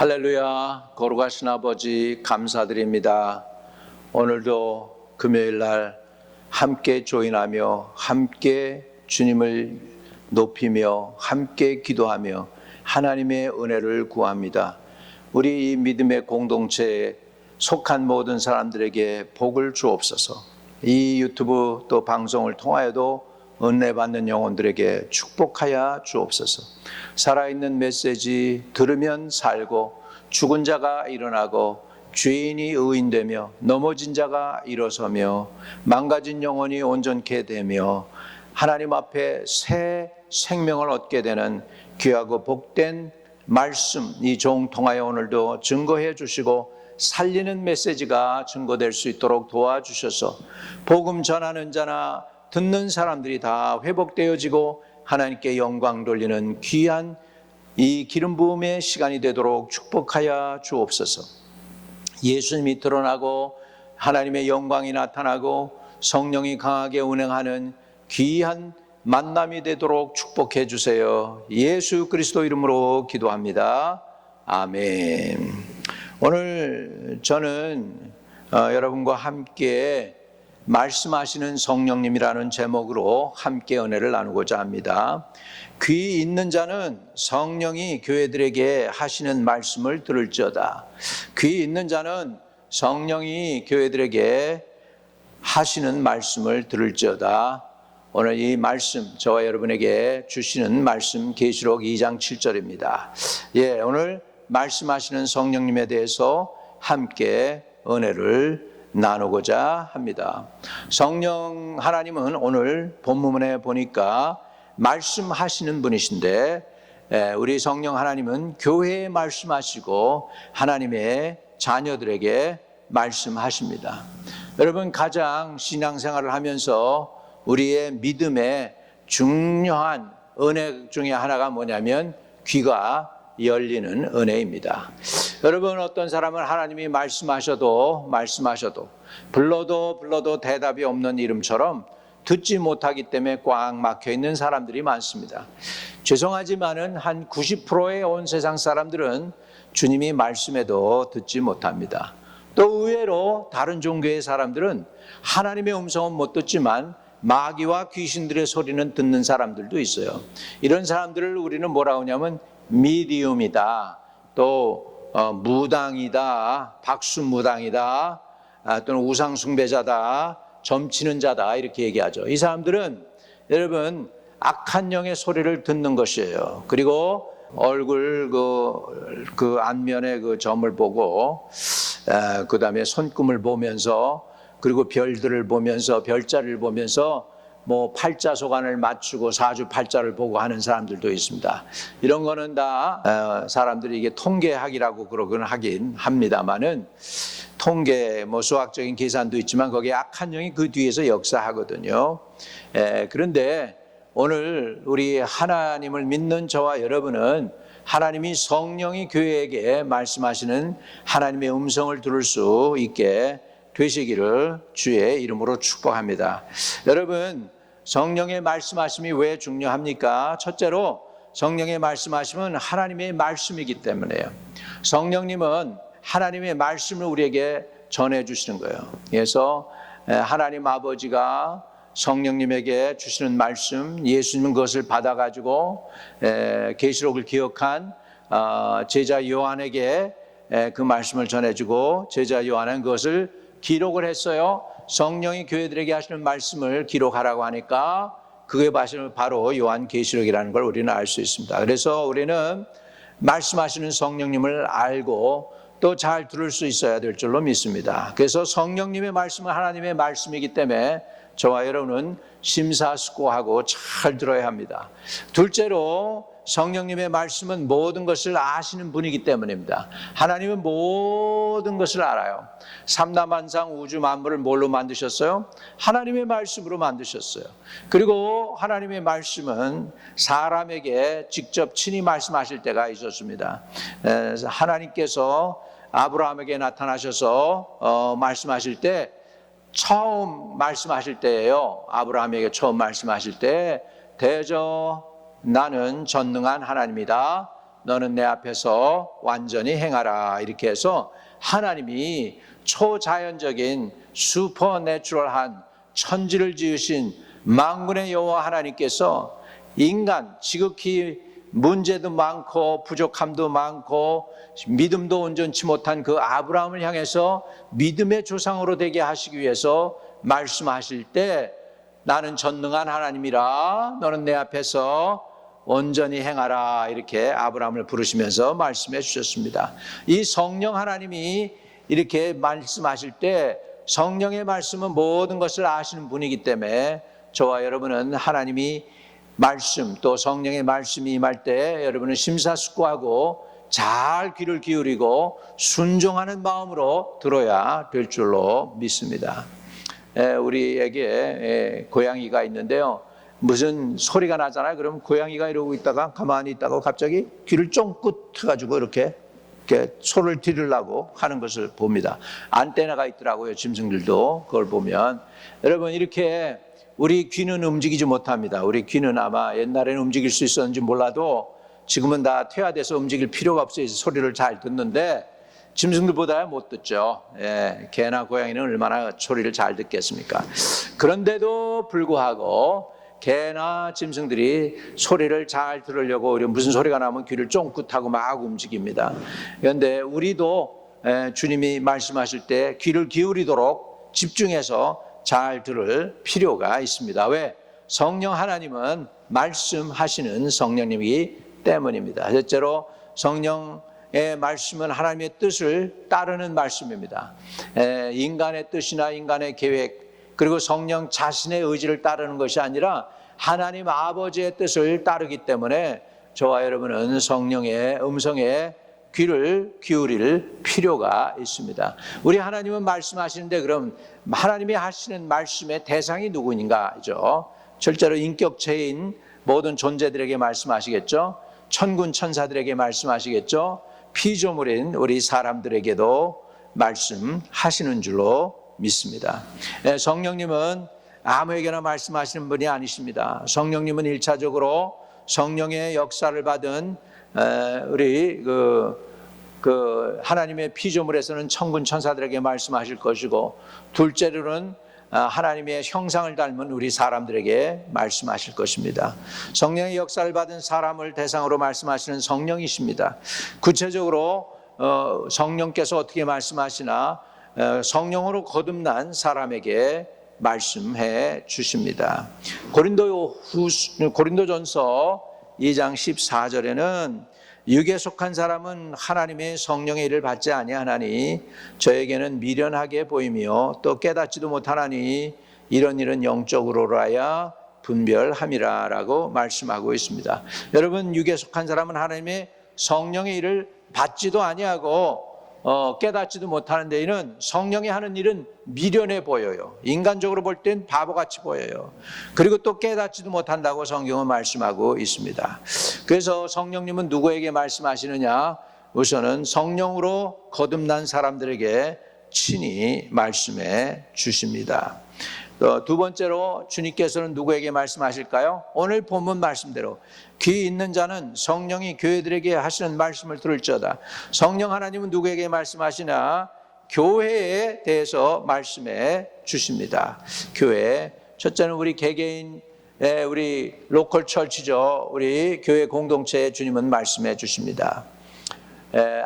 할렐루야, 거룩하신 아버지 감사드립니다. 오늘도 금요일 날 함께 조인하며 함께 주님을 높이며 함께 기도하며 하나님의 은혜를 구합니다. 우리 이 믿음의 공동체에 속한 모든 사람들에게 복을 주옵소서. 이 유튜브 또 방송을 통하여도 은혜 받는 영혼들에게 축복하여 주옵소서. 살아있는 메시지 들으면 살고 죽은 자가 일어나고 죄인이 의인되며 넘어진 자가 일어서며 망가진 영혼이 온전케 되며 하나님 앞에 새 생명을 얻게 되는 귀하고 복된 말씀, 이 종 통하여 오늘도 증거해 주시고 살리는 메시지가 증거될 수 있도록 도와주셔서 복음 전하는 자나 듣는 사람들이 다 회복되어지고 하나님께 영광 돌리는 귀한 이 기름 부음의 시간이 되도록 축복하여 주옵소서. 예수님이 드러나고 하나님의 영광이 나타나고 성령이 강하게 운행하는 귀한 만남이 되도록 축복해 주세요. 예수 그리스도 이름으로 기도합니다. 아멘. 오늘 저는 여러분과 함께 말씀하시는 성령님이라는 제목으로 함께 은혜를 나누고자 합니다. 귀 있는 자는 성령이 교회들에게 하시는 말씀을 들을지어다. 귀 있는 자는 성령이 교회들에게 하시는 말씀을 들을지어다. 오늘 이 말씀, 저와 여러분에게 주시는 말씀 계시록 2장 7절입니다. 오늘 말씀하시는 성령님에 대해서 함께 은혜를 나누고자 합니다. 성령 하나님은 오늘 본문에 보니까 말씀하시는 분이신데, 우리 성령 하나님은 교회에 말씀하시고 하나님의 자녀들에게 말씀하십니다. 여러분, 가장 신앙생활을 하면서 우리의 믿음의 중요한 은혜 중에 하나가 뭐냐면 귀가 열리는 은혜입니다. 여러분, 어떤 사람은 하나님이 말씀하셔도 불러도 대답이 없는 이름처럼 듣지 못하기 때문에 꽉 막혀 있는 사람들이 많습니다. 죄송하지만은 한 90%의 온 세상 사람들은 주님이 말씀해도 듣지 못합니다. 또 의외로 다른 종교의 사람들은 하나님의 음성은 못 듣지만 마귀와 귀신들의 소리는 듣는 사람들도 있어요. 이런 사람들을 우리는 뭐라고 하냐면 미디움이다, 또 무당이다, 박수무당이다, 또는 우상숭배자다, 점치는 자다, 이렇게 얘기하죠. 이 사람들은 여러분 악한 영의 소리를 듣는 것이에요. 그리고 얼굴 그 안면의 그 점을 보고 그 다음에 손금을 보면서, 그리고 별들을 보면서, 별자리를 보면서 뭐 팔자소관을 맞추고 사주팔자를 보고 하는 사람들도 있습니다. 이런 거는 다 사람들이 이게 통계학이라고 그러긴 하긴 합니다만은, 통계 뭐 수학적인 계산도 있지만 거기에 악한 영이 그 뒤에서 역사하거든요. 그런데 오늘 우리 하나님을 믿는 저와 여러분은 하나님이 성령이 교회에게 말씀하시는 하나님의 음성을 들을 수 있게 되시기를 주의 이름으로 축복합니다. 여러분, 성령의 말씀하심이 왜 중요합니까? 첫째로 성령의 말씀하심은 하나님의 말씀이기 때문에요. 성령님은 하나님의 말씀을 우리에게 전해주시는 거예요. 그래서 하나님 아버지가 성령님에게 주시는 말씀, 예수님은 그것을 받아가지고 계시록을 기억한 제자 요한에게 그 말씀을 전해주고, 제자 요한은 그것을 기록을 했어요. 성령이 교회들에게 하시는 말씀을 기록하라고 하니까 그게 바로 요한계시록이라는 걸 우리는 알 수 있습니다. 그래서 우리는 말씀하시는 성령님을 알고 또 잘 들을 수 있어야 될 줄로 믿습니다. 그래서 성령님의 말씀은 하나님의 말씀이기 때문에 저와 여러분은 심사숙고하고 잘 들어야 합니다. 둘째로 성령님의 말씀은 모든 것을 아시는 분이기 때문입니다. 하나님은 모든 것을 알아요. 삼라만상 우주 만물을 뭘로 만드셨어요? 하나님의 말씀으로 만드셨어요. 그리고 하나님의 말씀은 사람에게 직접 친히 말씀하실 때가 있었습니다. 하나님께서 아브라함에게 나타나셔서 말씀하실 때, 처음 말씀하실 때예요. 아브라함에게 처음 말씀하실 때, 대저 나는 전능한 하나님이다. 너는 내 앞에서 완전히 행하라. 이렇게 해서 하나님이 초자연적인 슈퍼내추럴한 천지를 지으신 만군의 여호와 하나님께서 인간, 지극히 문제도 많고 부족함도 많고 믿음도 온전치 못한 그 아브라함을 향해서 믿음의 조상으로 되게 하시기 위해서 말씀하실 때 나는 전능한 하나님이라 너는 내 앞에서 온전히 행하라 이렇게 아브라함을 부르시면서 말씀해 주셨습니다. 이 성령 하나님이 이렇게 말씀하실 때 성령의 말씀은 모든 것을 아시는 분이기 때문에 저와 여러분은 하나님이 말씀 또 성령의 말씀이 임할 때 여러분은 심사숙고하고 잘 귀를 기울이고 순종하는 마음으로 들어야 될 줄로 믿습니다. 우리에게 고양이가 있는데요. 무슨 소리가 나잖아요. 그럼 고양이가 이러고 있다가 가만히 있다가 갑자기 귀를 쫑긋 해가지고 이렇게 소리를 들으려고 하는 것을 봅니다. 안테나가 있더라고요. 짐승들도 그걸 보면. 여러분 이렇게 우리 귀는 움직이지 못합니다. 우리 귀는 아마 옛날에는 움직일 수 있었는지 몰라도 지금은 다 퇴화돼서 움직일 필요가 없어요. 소리를 잘 듣는데 짐승들보다 못 듣죠. 개나 고양이는 얼마나 소리를 잘 듣겠습니까? 그런데도 불구하고 개나 짐승들이 소리를 잘 들으려고 무슨 소리가 나면 귀를 쫑긋하고 막 움직입니다. 그런데 우리도 주님이 말씀하실 때 귀를 기울이도록 집중해서 잘 들을 필요가 있습니다. 왜? 성령 하나님은 말씀하시는 성령님이기 때문입니다. 실제로 성령의 말씀은 하나님의 뜻을 따르는 말씀입니다. 인간의 뜻이나 인간의 계획 그리고 성령 자신의 의지를 따르는 것이 아니라 하나님 아버지의 뜻을 따르기 때문에 저와 여러분은 성령의 음성에 귀를 기울일 필요가 있습니다. 우리 하나님은 말씀하시는데 그럼 하나님이 하시는 말씀의 대상이 누구인가죠? 실제로 인격체인 모든 존재들에게 말씀하시겠죠. 천군 천사들에게 말씀하시겠죠. 피조물인 우리 사람들에게도 말씀하시는 줄로 믿습니다. 성령님은 아무에게나 말씀하시는 분이 아니십니다. 성령님은 1차적으로 성령의 역사를 받은 우리 하나님의 피조물에서는 천군 천사들에게 말씀하실 것이고 둘째로는 하나님의 형상을 닮은 우리 사람들에게 말씀하실 것입니다. 성령의 역사를 받은 사람을 대상으로 말씀하시는 성령이십니다. 구체적으로 성령께서 어떻게 말씀하시나 성령으로 거듭난 사람에게 말씀해 주십니다. 고린도전서 2장 14절에는 육에 속한 사람은 하나님의 성령의 일을 받지 아니하나니 저에게는 미련하게 보이며 또 깨닫지도 못하나니 이런 일은 영적으로라야 분별함이라 라고 말씀하고 있습니다. 여러분 육에 속한 사람은 하나님의 성령의 일을 받지도 아니하고 깨닫지도 못하는 데에는 성령이 하는 일은 미련해 보여요. 인간적으로 볼 땐 바보같이 보여요. 그리고 또 깨닫지도 못한다고 성경은 말씀하고 있습니다. 그래서 성령님은 누구에게 말씀하시느냐? 우선은 성령으로 거듭난 사람들에게 친히 말씀해 주십니다. 두 번째로 주님께서는 누구에게 말씀하실까요? 오늘 본문 말씀대로 귀 있는 자는 성령이 교회들에게 하시는 말씀을 들을지어다. 성령 하나님은 누구에게 말씀하시나? 교회에 대해서 말씀해 주십니다. 교회, 첫째는 우리 개개인, 우리 로컬 철치죠. 우리 교회 공동체에 주님은 말씀해 주십니다.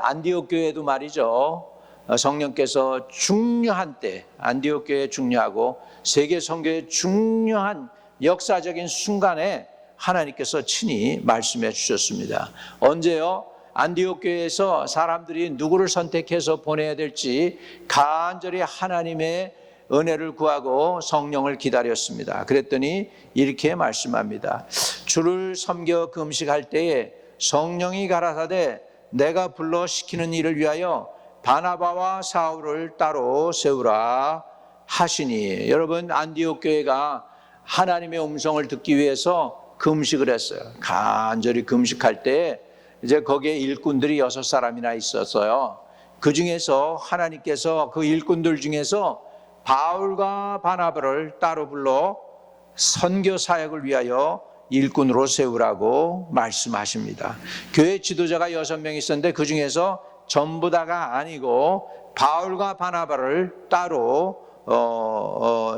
안디옥 교회도 말이죠. 성령께서 중요한 때, 안디옥 교회 중요하고 세계 선교의 중요한 역사적인 순간에 하나님께서 친히 말씀해 주셨습니다. 언제요? 안디옥 교회에서 사람들이 누구를 선택해서 보내야 될지 간절히 하나님의 은혜를 구하고 성령을 기다렸습니다. 그랬더니 이렇게 말씀합니다. 주를 섬겨 금식할 때에 성령이 가라사대 내가 불러 시키는 일을 위하여 바나바와 사울을 따로 세우라 하시니. 여러분 안디옥 교회가 하나님의 음성을 듣기 위해서 금식을 했어요. 간절히 금식할 때 이제 거기에 일꾼들이 6사람이나 있었어요. 그 중에서 하나님께서 그 일꾼들 중에서 바울과 바나바를 따로 불러 선교 사역을 위하여 일꾼으로 세우라고 말씀하십니다. 교회 지도자가 6명 있었는데 그 중에서 전부 다가 아니고 바울과 바나바를 따로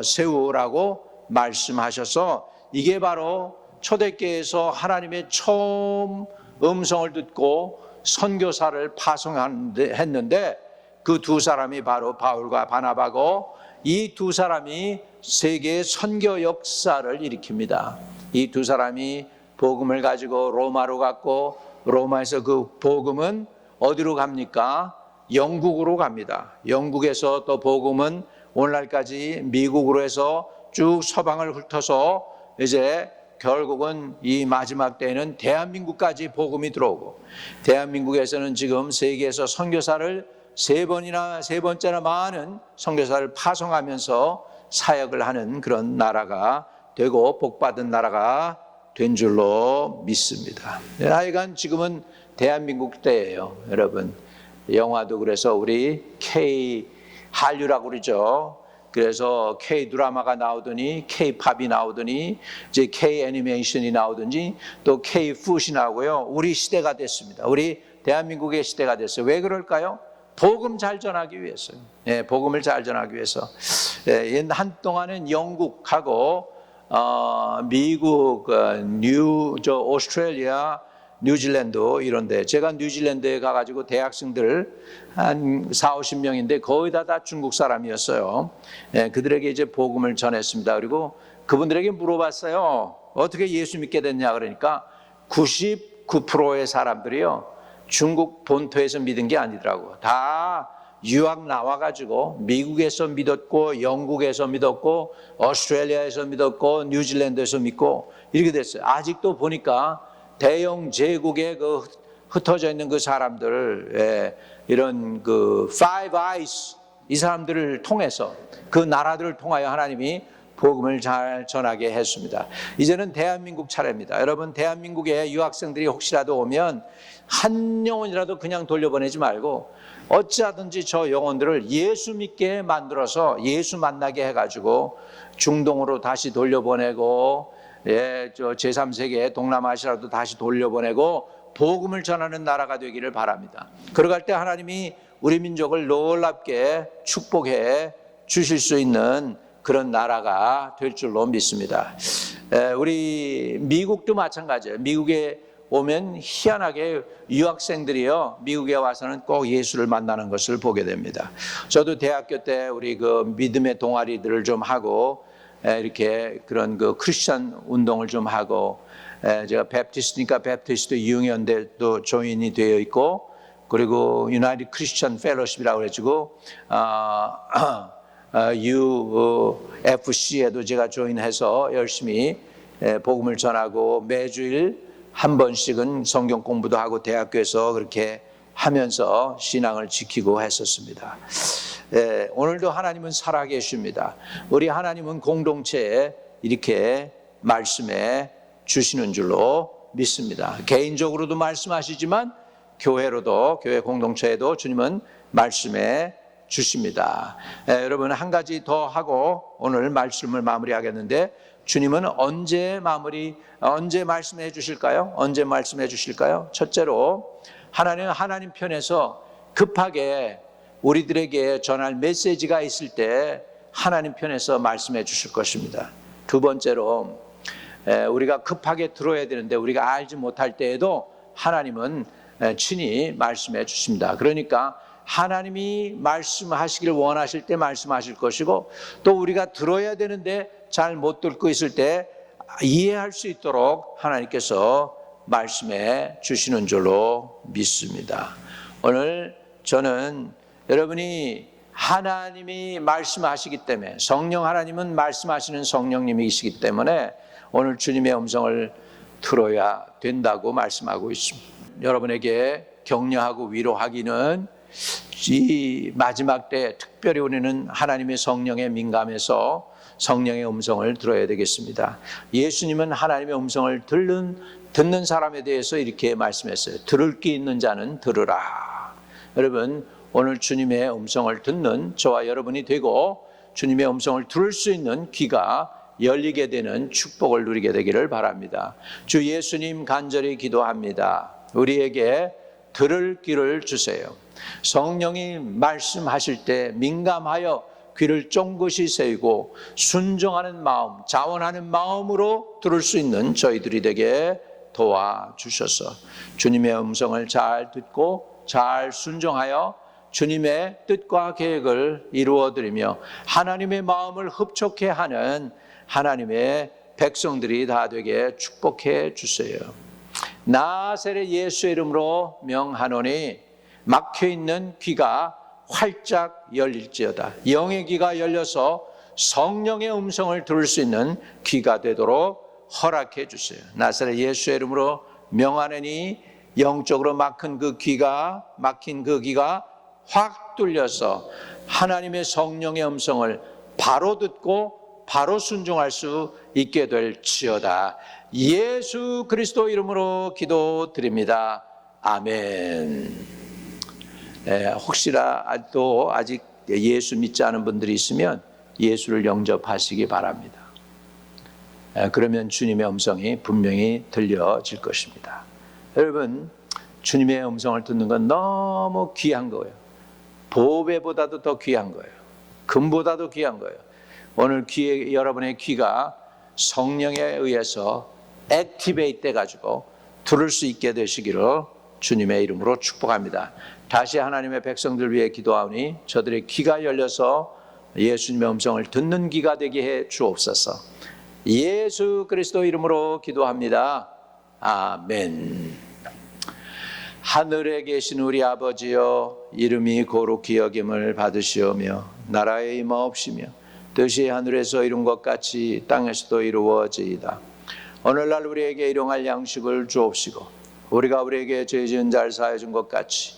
세우라고 말씀하셔서 이게 바로 초대교회에서 하나님의 처음 음성을 듣고 선교사를 파송했는데 그 두 사람이 바로 바울과 바나바고 이 두 사람이 세계의 선교 역사를 일으킵니다. 이 두 사람이 복음을 가지고 로마로 갔고 로마에서 그 복음은 어디로 갑니까? 영국으로 갑니다. 영국에서 또 복음은 오늘날까지 미국으로 해서 쭉 서방을 훑어서 이제 결국은 이 마지막 때에는 대한민국까지 복음이 들어오고 대한민국에서는 지금 세계에서 선교사를 세 번째나 많은 선교사를 파송하면서 사역을 하는 그런 나라가 되고 복받은 나라가 된 줄로 믿습니다. 하여간 지금은 대한민국 때예요, 여러분. 영화도 그래서 우리 K 한류라고 그러죠. 그래서 K 드라마가 나오더니 K 팝이 나오더니 이제 K 애니메이션이 나오든지 또 K 푸드이 나오고요. 우리 시대가 됐습니다. 우리 대한민국의 시대가 됐어요. 왜 그럴까요? 복음 잘 전하기 위해서요. 복음을 잘 전하기 위해서. 한동안은 영국하고 미국, 오스트레일리아, 뉴질랜드 이런데 제가 뉴질랜드에 가가지고 대학생들 한 40-50명인데 거의 다 중국 사람이었어요. 그들에게 이제 복음을 전했습니다. 그리고 그분들에게 물어봤어요. 어떻게 예수 믿게 됐냐 그러니까 99%의 사람들이요. 중국 본토에서 믿은 게 아니더라고. 다 유학 나와가지고 미국에서 믿었고 영국에서 믿었고 오스트레일리아에서 믿었고 뉴질랜드에서 믿고 이렇게 됐어요. 아직도 보니까 대영 제국에 그 흩어져 있는 그 사람들, 이런 그 Five Eyes 이 사람들을 통해서 그 나라들을 통하여 하나님이 복음을 잘 전하게 했습니다. 이제는 대한민국 차례입니다. 여러분 대한민국에 유학생들이 혹시라도 오면 한 영혼이라도 그냥 돌려보내지 말고 어찌하든지 저 영혼들을 예수 믿게 만들어서 예수 만나게 해가지고 중동으로 다시 돌려보내고 저 제3세계 동남아시아로도 다시 돌려보내고 복음을 전하는 나라가 되기를 바랍니다. 그러갈 때 하나님이 우리 민족을 놀랍게 축복해 주실 수 있는 그런 나라가 될 줄로 믿습니다. 우리 미국도 마찬가지예요. 미국에 오면 희한하게 유학생들이요 미국에 와서는 꼭 예수를 만나는 것을 보게 됩니다. 저도 대학교 때 우리 그 믿음의 동아리들을 좀 하고 이렇게 그런 그 크리스천 운동을 좀 하고 제가 베프티스트니까 베프티스트 유형연대도 조인이 되어 있고 그리고 유나이티드 크리스천 펠로십이라고 해가지고 UFC에도 제가 조인해서 열심히 복음을 전하고 매주일 한 번씩은 성경 공부도 하고 대학교에서 그렇게 하면서 신앙을 지키고 했었습니다. 오늘도 하나님은 살아계십니다. 우리 하나님은 공동체에 이렇게 말씀해 주시는 줄로 믿습니다. 개인적으로도 말씀하시지만 교회로도 교회 공동체에도 주님은 말씀해 주십니다. 여러분 한 가지 더 하고 오늘 말씀을 마무리하겠는데 주님은 언제 말씀해 주실까요? 언제 말씀해 주실까요? 첫째로 하나님은 하나님 편에서 급하게 우리들에게 전할 메시지가 있을 때 하나님 편에서 말씀해 주실 것입니다. 두 번째로 우리가 급하게 들어야 되는데 우리가 알지 못할 때에도 하나님은 친히 말씀해 주십니다. 그러니까 하나님이 말씀하시기를 원하실 때 말씀하실 것이고 또 우리가 들어야 되는데 잘 못 듣고 있을 때 이해할 수 있도록 하나님께서 말씀해 주시는 줄로 믿습니다. 오늘 저는 여러분이 하나님이 말씀하시기 때문에 성령 하나님은 말씀하시는 성령님이시기 때문에 오늘 주님의 음성을 들어야 된다고 말씀하고 있습니다. 여러분에게 격려하고 위로하기는 이 마지막 때 특별히 우리는 하나님의 성령에 민감해서 성령의 음성을 들어야 되겠습니다. 예수님은 하나님의 음성을 듣는 사람에 대해서 이렇게 말씀했어요. 들을 귀 있는 자는 들으라. 여러분 오늘 주님의 음성을 듣는 저와 여러분이 되고 주님의 음성을 들을 수 있는 귀가 열리게 되는 축복을 누리게 되기를 바랍니다. 주 예수님 간절히 기도합니다. 우리에게 들을 귀를 주세요. 성령이 말씀하실 때 민감하여 귀를 쫑긋이 세우고 순종하는 마음, 자원하는 마음으로 들을 수 있는 저희들이 되게 도와주셔서 주님의 음성을 잘 듣고 잘 순종하여 주님의 뜻과 계획을 이루어드리며 하나님의 마음을 흡족해 하는 하나님의 백성들이 다 되게 축복해 주세요. 나사렛 예수의 이름으로 명하노니 막혀있는 귀가 활짝 열릴지어다. 영의 귀가 열려서 성령의 음성을 들을 수 있는 귀가 되도록 허락해 주세요. 나사렛 예수의 이름으로 명하노니 영적으로 막힌 그 귀가 확 뚫려서 하나님의 성령의 음성을 바로 듣고 바로 순종할 수 있게 될지어다. 예수 그리스도 이름으로 기도드립니다. 아멘. 혹시라도 아직 예수 믿지 않은 분들이 있으면 예수를 영접하시기 바랍니다. 그러면 주님의 음성이 분명히 들려질 것입니다. 여러분, 주님의 음성을 듣는 건 너무 귀한 거예요. 보배보다도 더 귀한 거예요. 금보다도 귀한 거예요. 오늘 여러분의 귀가 성령에 의해서 액티베이트 돼가지고 들을 수 있게 되시기를 주님의 이름으로 축복합니다. 다시 하나님의 백성들 위해 기도하오니 저들의 귀가 열려서 예수님의 음성을 듣는 귀가 되게 해 주옵소서. 예수 그리스도 이름으로 기도합니다. 아멘. 하늘에 계신 우리 아버지여, 이름이 거룩히 여김을 받으시오며 나라에 임하옵시며 뜻이 하늘에서 이룬 것 같이 땅에서도 이루어지이다. 오늘날 우리에게 일용할 양식을 주옵시고 우리가 우리에게 죄 지은 자를 사하여 준 것 같이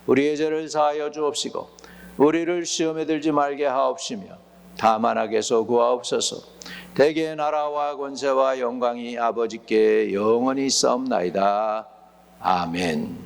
우리의 죄를 사하여 주옵시고 우리를 시험에 들지 말게 하옵시며 다만 악에서 구하옵소서. 대개의 나라와 권세와 영광이 아버지께 영원히 있사옵나이다. 아멘.